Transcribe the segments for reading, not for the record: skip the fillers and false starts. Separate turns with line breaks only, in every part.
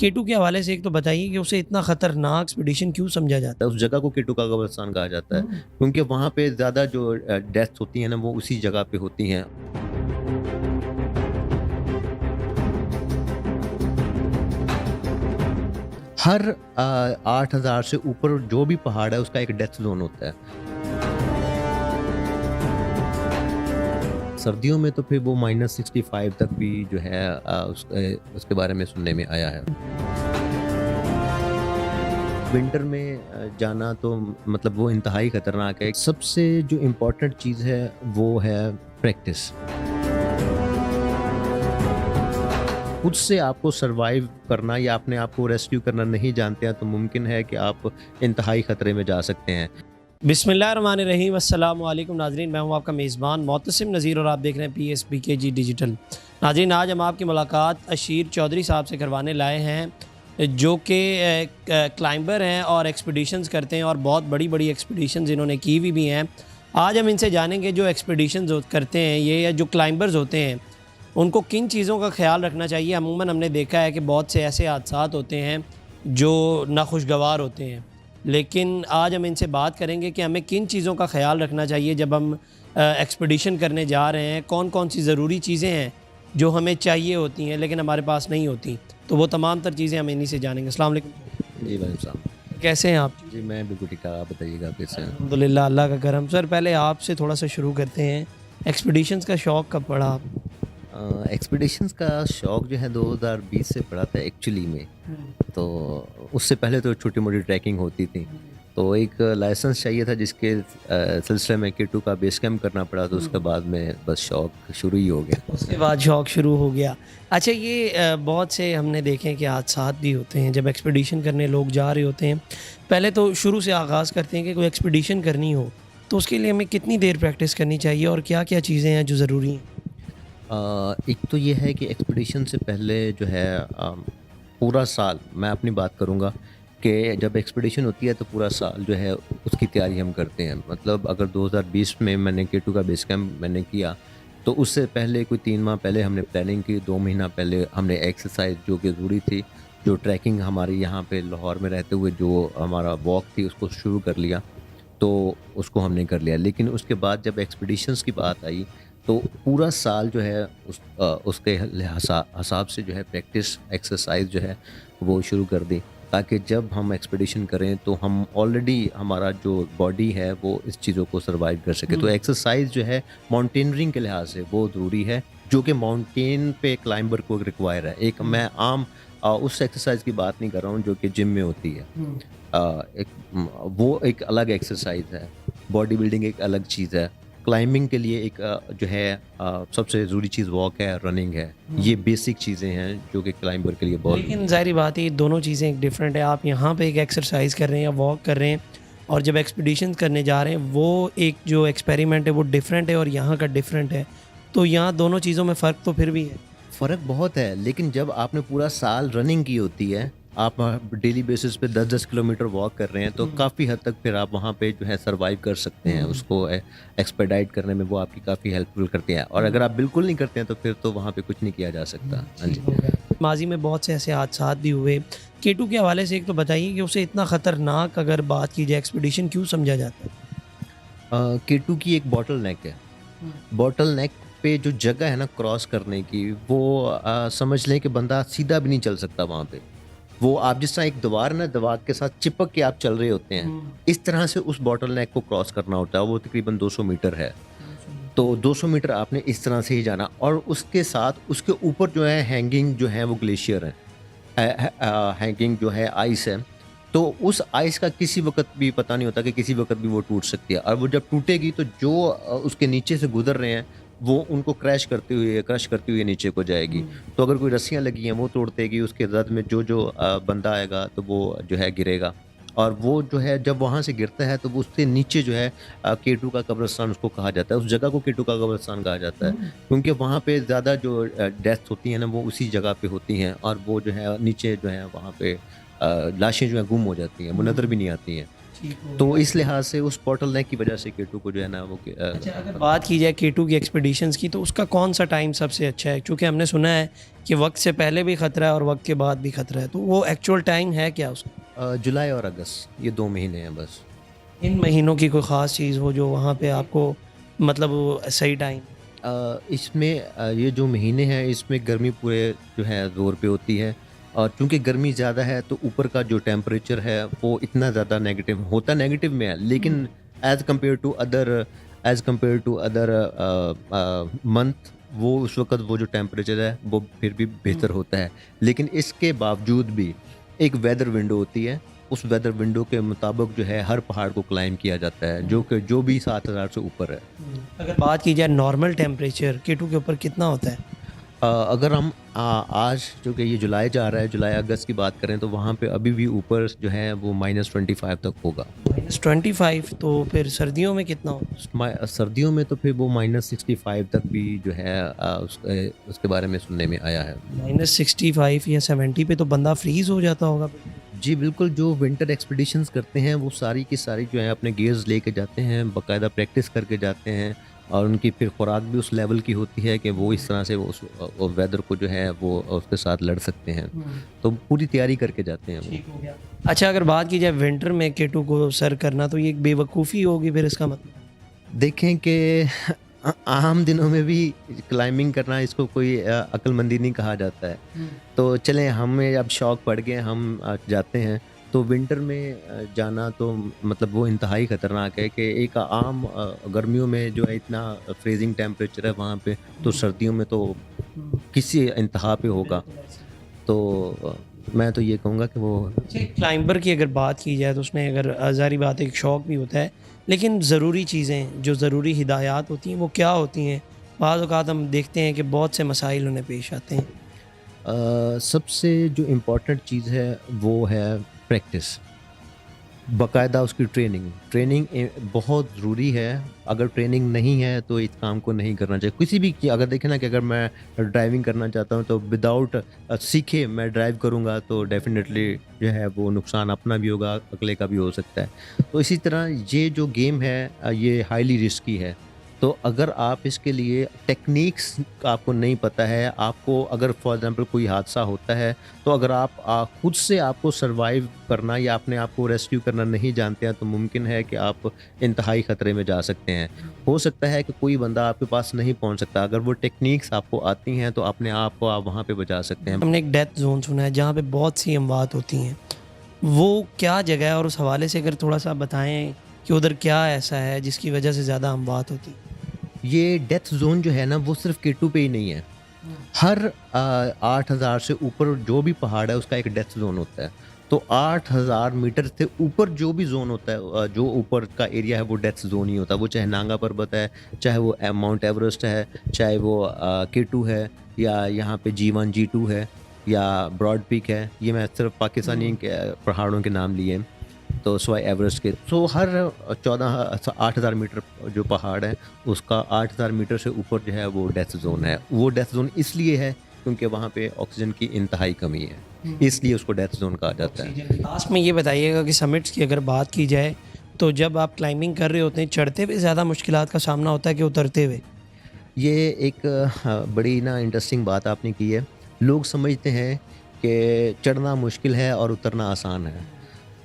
K2 के हवाले से एक तो बताइए कि उसे इतना ख़तरनाक एक्सपीडिशन क्यों समझा जाता
उस जगह को K2 का कब्रिस्तान कहा जाता है
है?
क्योंकि वहाँ पे ज़्यादा जो डेथ्स होती हैं ना वो उसी जगह पे होती हैं। हर 8,000 से ऊपर जो भी पहाड़ है उसका एक डेथ जोन होता है। सर्दियों में तो फिर वो -65 तक भी जो है उसके बारे में सुनने में आया है। विंटर में जाना तो मतलब वो इंतहाई ख़तरनाक है। सबसे जो इम्पोर्टेंट चीज़ है वो है प्रैक्टिस। खुद से आपको सर्वाइव करना या अपने आप को रेस्क्यू करना नहीं जानते हैं तो मुमकिन है कि आप इंतहाई ख़तरे में जा सकते हैं।
बिस्मिल्लाहिर्रहमानिर्रहीम, अस्सलाम वालेकुम नाज़रीन, मैं हूं आपका मेज़बान मोतसिम नज़ीर और आप देख रहे हैं PSBKG डिजिटल। नाज़रीन, आज हम आपकी मुलाकात अशीर चौधरी साहब से करवाने लाए हैं जो कि क्लाइंबर हैं और एक्सपीडिशंस करते हैं और बहुत बड़ी बड़ी एक्सपीडिशंस इन्होंने की हुई भी हैं। आज हम इनसे जानेंगे जो एक्सपीडिशंस करते हैं ये या जो क्लाइंबर्स होते हैं उनको किन चीज़ों का ख्याल रखना चाहिए। अमूमन हमने देखा है कि बहुत से ऐसे हादसात होते हैं जो नाखुशगवार होते हैं, लेकिन आज हम इनसे बात करेंगे कि हमें किन चीज़ों का ख्याल रखना चाहिए जब हम एक्सपीडिशन करने जा रहे हैं। कौन कौन सी ज़रूरी चीज़ें हैं जो हमें चाहिए होती हैं लेकिन हमारे पास नहीं होती, तो वो तमाम तर चीज़ें हम इन्हीं से जानेंगे। अस्सलाम वालेकुम।
जी भाई साहब।
कैसे हैं आप?
जी मैं बिल्कुल ठीक है, आप बताइएगा कैसे हैं?
अल्हम्दुलिल्लाह, अल्लाह का करम। सर, पहले आपसे थोड़ा सा शुरू करते हैं, एक्सपीडिशंस का शौक़ कब पड़ा आप?
एक्सपीडिशंस का शौक़ जो है 2020 से पड़ा था एक्चुअली में। तो उससे पहले तो छोटी मोटी ट्रैकिंग होती थी, तो एक लाइसेंस चाहिए था जिसके सिलसिले में K2 का बेस कैंप करना पड़ा। तो उसके बाद में बस शौक़ शुरू ही हो गया।
उसके बाद शौक़ शुरू हो गया। अच्छा, ये बहुत से हमने देखे हैं कि हादसात भी होते हैं जब एक्सपीडिशन करने लोग जा रहे होते हैं। पहले तो शुरू से आगाज़ करते हैं कि कोई एक्सपीडिशन करनी हो तो उसके लिए हमें कितनी देर प्रैक्टिस करनी चाहिए और क्या क्या चीज़ें हैं जो ज़रूरी हैं?
एक तो ये है कि एक्सपीडिशन से पहले जो है पूरा साल मैं अपनी बात करूँगा कि जब एक्सपीडिशन होती है तो पूरा साल जो है उसकी तैयारी हम करते हैं। मतलब अगर 2020 में मैंने K2 का बेस कैंप मैंने किया तो उससे पहले कोई 3 माह पहले हमने प्लानिंग की, 2 महीना पहले हमने एक्सरसाइज जो कि ज़रूरी थी, जो ट्रैकिंग हमारी यहाँ पे लाहौर में रहते हुए जो हमारा वॉक थी उसको शुरू कर लिया, तो उसको हमने कर लिया। लेकिन उसके बाद जब एक्सपीडिशंस की बात आई तो पूरा साल जो है उसके हिसाब से जो है प्रैक्टिस एक्सरसाइज जो है वो शुरू कर दी, ताकि जब हम एक्सपीडिशन करें तो हम ऑलरेडी हमारा जो बॉडी है वो इस चीज़ों को सर्वाइव कर सके। तो एक्सरसाइज जो है माउंटेनरिंग के लिहाज से वो ज़रूरी है, जो कि माउंटेन पे क्लाइंबर को रिक्वायर है। एक मैं आम उस एक्सरसाइज की बात नहीं कर रहा हूँ जो कि जिम में होती है। वो एक अलग एक्सरसाइज है, बॉडी बिल्डिंग एक अलग चीज़ है। क्लाइंबिंग के लिए एक जो है सबसे ज़रूरी चीज़ वॉक है, रनिंग है। ये बेसिक चीज़ें हैं जो कि क्लाइंबर के लिए बहुत।
लेकिन ज़ाहिर बात है ये दोनों चीज़ें एक डिफरेंट है। आप यहाँ पे एक एक्सरसाइज कर रहे हैं या वॉक कर रहे हैं और जब एक्सपीडिशन करने जा रहे हैं वो एक जो एक्सपेरिमेंट है वो डिफरेंट है और यहाँ का डिफरेंट है। तो यहाँ दोनों चीज़ों में फ़र्क तो फिर भी है।
फ़र्क बहुत है, लेकिन जब आपने पूरा साल रनिंग की होती है, आप डेली बेसिस पे 10-10 किलोमीटर वॉक कर रहे हैं तो काफ़ी हद तक फिर आप वहाँ पे जो है सर्वाइव कर सकते हैं। उसको एक्सपेडाइट करने में वो आपकी काफ़ी हेल्पफुल करते हैं, और अगर आप बिल्कुल नहीं करते हैं तो फिर तो वहाँ पे कुछ नहीं किया जा सकता। हाँ जी।
माजी में बहुत से ऐसे हादसात भी हुए। K2 के हवाले से एक तो बताइए कि उसे इतना ख़तरनाक अगर बात की जाए एक्सपीडिशन क्यों समझा जाता है?
K2 की एक बॉटल नेक है। बॉटल नेक पे जो जगह है ना क्रॉस करने की, वो समझ लें कि बंदा सीधा भी नहीं चल सकता वहाँ पे। वो आप जिस तरह एक दीवार ना, दीवार के साथ चिपक के आप चल रहे होते हैं, इस तरह से उस बॉटल नेक को क्रॉस करना होता है। वो तकरीबन 200 मीटर है, तो 200 मीटर आपने इस तरह से ही जाना, और उसके साथ उसके ऊपर जो है हैंगिंग जो है वो ग्लेशियर है, हैंगिंग जो है आइस है। तो उस आइस का किसी वक्त भी पता नहीं होता कि किसी वक्त भी वो टूट सकती है, और वो जब टूटेगी तो जो उसके नीचे से गुजर रहे हैं वो उनको क्रश करते हुए नीचे को जाएगी। तो अगर कोई रस्सियाँ लगी हैं वो तोड़ देगी, उसके जद में जो बंदा आएगा तो वो जो है गिरेगा, और वो जो है जब वहाँ से गिरता है तो वो उससे नीचे जो है K2 का कब्रिस्तान उसको कहा जाता है। उस जगह को K2 का कब्रिस्तान कहा जाता है क्योंकि वहाँ पे ज़्यादा जो डेथ होती हैं ना वो उसी जगह पे होती हैं, और वो जो है नीचे जो है वहाँ पे लाशें जो है गुम हो जाती हैं, वो नज़र भी नहीं आती हैं। तो इस लिहाज से उस बॉटल नेक की वजह से K2 को जो है ना वो
अच्छा, अगर बात की जाए K2 की एक्सपीडिशंस की, तो उसका कौन सा टाइम सबसे अच्छा है? क्योंकि हमने सुना है कि वक्त से पहले भी ख़तरा है और वक्त के बाद भी ख़तरा है, तो वो एक्चुअल टाइम है क्या उसका?
जुलाई और अगस्त ये 2 महीने हैं बस।
इन महीनों की कोई ख़ास चीज़ हो जो वहाँ पे आपको मतलब वो सही टाइम?
इसमें ये जो महीने हैं इसमें गर्मी पूरे जो है ज़ोर पे होती है और चूँकि गर्मी ज़्यादा है तो ऊपर का जो टेम्परेचर है वो इतना ज़्यादा नेगेटिव होता नेगेटिव में है, लेकिन as compare to other month वो उस वक़्त वो जो टेम्परेचर है वो फिर भी बेहतर होता है। लेकिन इसके बावजूद भी एक वेदर विंडो होती है, उस वेदर विंडो के मुताबिक जो है हर पहाड़ को क्लाइंब किया जाता है जो भी 7000 से ऊपर है।
अगर बात की जाए नॉर्मल टेम्परेचर K2 के ऊपर कितना होता है?
अगर हम आज जो कि ये जुलाई जा रहा है, जुलाई अगस्त की बात करें तो वहाँ पे अभी भी ऊपर जो है वो -25 तक होगा।
-25, तो फिर सर्दियों में कितना होता
सर्दियों में तो फिर वो -65 तक भी जो है उसके बारे में सुनने में आया है।
है? -65 या 70 पे तो बंदा फ्रीज़ हो जाता होगा फिर।
जी बिल्कुल, जो विंटर एक्सपीडिशंस करते हैं वो सारी की सारी जो है अपने गियर्स लेके जाते हैं, बाकायदा प्रैक्टिस करके जाते हैं और उनकी फिर खुराक भी उस लेवल की होती है कि वो इस तरह से उस वेदर को जो है वो उसके साथ लड़ सकते हैं। तो पूरी तैयारी करके जाते हैं वो।
ठीक हो गया। अच्छा, अगर बात की जाए विंटर में K2 को सर करना, तो ये एक बेवकूफ़ी होगी फिर इसका मतलब?
देखें कि आम दिनों में भी क्लाइंबिंग करना इसको कोई अक्लमंदी नहीं कहा जाता है। तो चलें, हमें अब शौक पड़ गए, हम जाते हैं। तो विंटर में जाना तो मतलब वो इंतहाई ख़तरनाक है कि एक आम गर्मियों में जो है इतना फ्रीजिंग टेम्परेचर है वहाँ पे, तो सर्दियों में तो किसी इंतहा पे होगा। तो मैं तो ये कहूँगा कि वो
क्लाइंबर की अगर बात की जाए तो उसमें अगर ज़ाहिर बात है एक शौक़ भी होता है, लेकिन ज़रूरी चीज़ें जो ज़रूरी हिदायत होती हैं वो क्या होती हैं? बाज़ औक़ात हम देखते हैं कि बहुत से मसाइल उन्हें पेश आते हैं।
सबसे जो इम्पोर्टेंट चीज़ है वो है प्रैक्टिस, बाकायदा उसकी ट्रेनिंग बहुत ज़रूरी है। अगर ट्रेनिंग नहीं है तो इस काम को नहीं करना चाहिए किसी भी की। अगर देखें ना कि अगर मैं ड्राइविंग करना चाहता हूँ तो विदाउट सीखे मैं ड्राइव करूँगा तो डेफिनेटली जो है वो नुकसान अपना भी होगा, अगले का भी हो सकता है। तो इसी तरह ये जो गेम है ये हाईली रिस्की है। तो अगर आप इसके लिए टेक्निक्स आपको नहीं पता है, आपको अगर फॉर एग्ज़ाम्पल कोई हादसा होता है, तो अगर आप खुद से आपको सर्वाइव करना या अपने आप को रेस्क्यू करना नहीं जानते हैं, तो मुमकिन है कि आप इंतहाई ख़तरे में जा सकते हैं। हो सकता है कि कोई बंदा आपके पास नहीं पहुंच सकता, अगर वो टेक्निक्स आपको आती हैं, तो अपने आप को आप वहाँ पे बचा सकते हैं।
हमने एक डेथ जोन सुना है जहाँ पे बहुत सी अमवात होती हैं, वो क्या जगह है और उस हवाले से अगर थोड़ा सा बताएँ कि उधर क्या ऐसा है जिसकी वजह से ज़्यादा अमवात होती है?
ये डेथ जोन जो है ना वो सिर्फ K2 पे ही नहीं है। हर 8000 से ऊपर जो भी पहाड़ है उसका एक डेथ जोन होता है। तो 8000 मीटर से ऊपर जो भी जोन होता है जो ऊपर का एरिया है वो डेथ जोन ही होता है। वो चाहे नांगा पर्वत है, चाहे वो माउंट एवरेस्ट है, चाहे वो K2 है, या यहाँ पे G1 G2 है, या ब्रॉड पीक है। ये मैं सिर्फ पाकिस्तानी पहाड़ों के नाम लिए, तो सिवाय एवरेस्ट के। तो हर 8000 मीटर जो पहाड़ है उसका 8000 मीटर से ऊपर जो है वो डेथ जोन है। वो डेथ जोन इसलिए है क्योंकि वहाँ पे ऑक्सीजन की इंतहाई कमी है, इसलिए उसको डेथ जोन कहा जाता है।
लास्ट में ये बताइएगा कि समिट्स की अगर बात की जाए तो जब आप क्लाइंबिंग कर रहे होते हैं, चढ़ते हुए ज़्यादा मुश्किलात का सामना होता है कि उतरते हुए?
ये एक बड़ी ना इंटरेस्टिंग बात आपने की है। लोग समझते हैं कि चढ़ना मुश्किल है और उतरना आसान है,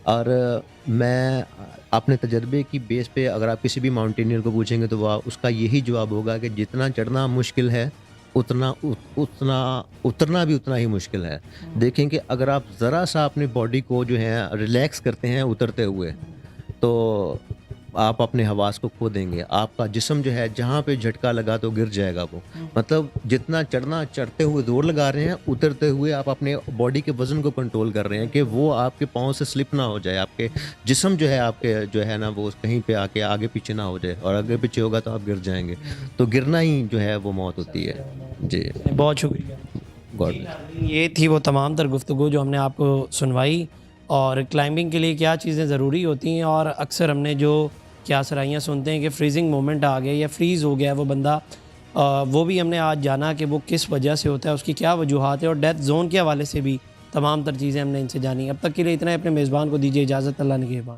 और मैं अपने तजर्बे की बेस पे अगर आप किसी भी माउंटेनियर को पूछेंगे तो वह उसका यही जवाब होगा कि जितना चढ़ना मुश्किल है उतना उतरना भी उतना ही मुश्किल है। देखें कि अगर आप ज़रा सा अपनी बॉडी को जो है रिलैक्स करते हैं उतरते हुए, तो आप अपने हवास को खो देंगे। आपका जिस्म जो है जहाँ पे झटका लगा तो गिर जाएगा वो। मतलब जितना चढ़ते हुए जोर लगा रहे हैं, उतरते हुए आप अपने बॉडी के वज़न को कंट्रोल कर रहे हैं कि वो आपके पाँव से स्लिप ना हो जाए, आपके जिस्म जो है आपके जो है ना वो कहीं पे आके आगे पीछे ना हो जाए, और आगे पीछे होगा तो आप गिर जाएंगे। तो गिरना ही जो है वो मौत होती है। जी,
बहुत शुक्रिया।
गॉड।
ये थी वो तमाम तर गुफ्तगू जो हमने आपको सुनवाई, और क्लाइंबिंग के लिए क्या चीज़ें ज़रूरी होती हैं। और अक्सर हमने जो क्या सराहियाँ सुनते हैं कि फ्रीजिंग मोमेंट आ गया या फ्रीज़ हो गया वो बंदा, वो भी हमने आज जाना कि वो किस वजह से होता है, उसकी क्या वजूहात है, और डेथ जोन के हवाले से भी तमाम तर चीज़ें हमने इनसे जानी। अब तक के लिए इतना ही। अपने मेज़बान को दीजिए इजाज़त। अल्लाह निगहबान।